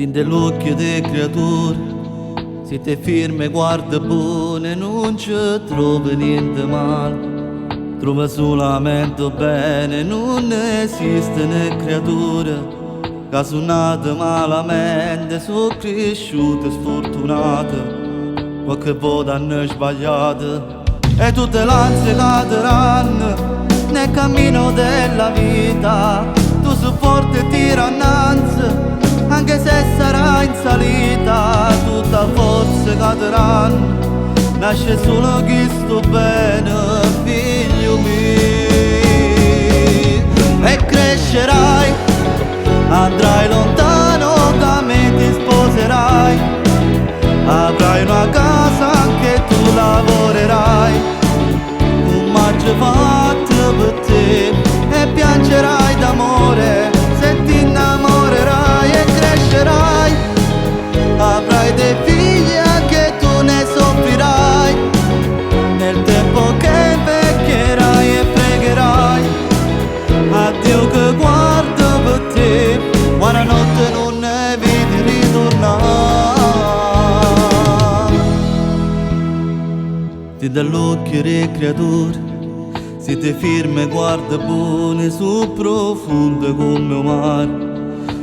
Din dell'occhio de creatura, se te firme guarda bune, non ci trovi niente male. Trova solamente bene, non esiste né creatura che sono nate malamente, sono cresciute sfortunate, qualche volta hanno sbagliato. E tutte l'ansie caderanno nel cammino della vita, tu supporti e tira innanzi, anche se sarai in salita. Tutta forza caderanno, nasce solo chi sto bene, figlio mio. E crescerai, andrai lontano, da me ti sposerai, avrai una casa, anche tu lavorerai, un maggio fatto per te, e piangerai d'amore se ti innamorerai. E crescerai, avrai dei figli, anche tu ne soffrirai, nel tempo che invecchierai e pregherai a Dio che guarda per te, buonanotte non ne vedi ritornare. Ti dà l'occhio re creatura, se ti firme guarda buone, su profonde come un mare,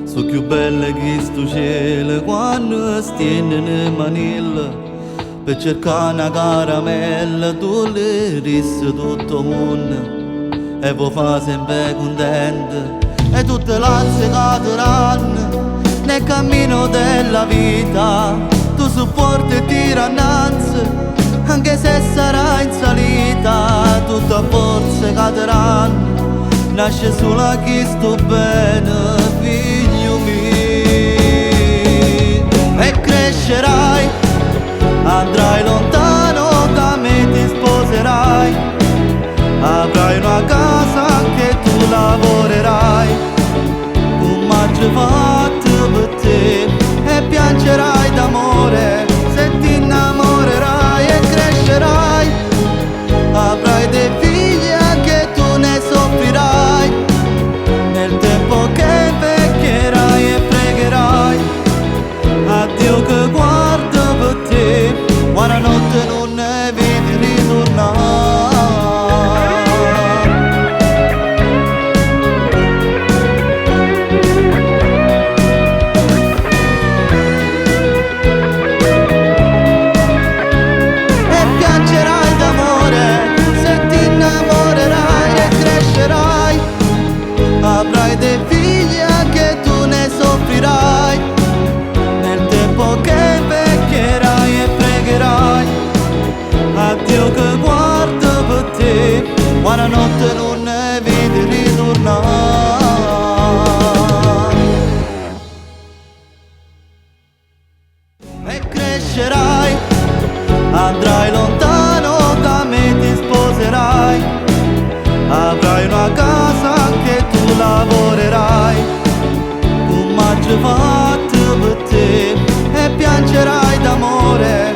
so più belle che sto cielo quando stieni nel manilla, per cercare una caramella tu le risse tutto mondo e voi fa sempre contenta. E tutte l'ansie caderanno nel cammino della vita, tu supporti e tira innanzi, anche se sarai in salita. Tutta forza caderanno, nasce solo a chi sto bene, figlio mio. E crescerai, andrai lontano, da me ti sposerai, avrai una casa, anche tu lavorerai, un maggio fatto per te, e piangerai d'amore se ti innamorerai. E crescerai, avrai dei figli, anche tu ne soffrirai, nel tempo che invecchierai e pregherai a Dio che guarda per te, buonanotte non ne vedi ritornare. Avrai dei figli, anche tu ne soffrirai, nel tempo che invecchierai e pregherai a Dio che guarda per te, buonanotte non ne vedi ritornare. E crescerai, andrai lontano, da me ti sposerai, avrai una casa, anche tu lavorerai, un maggio fatto per te, e piangerai d'amore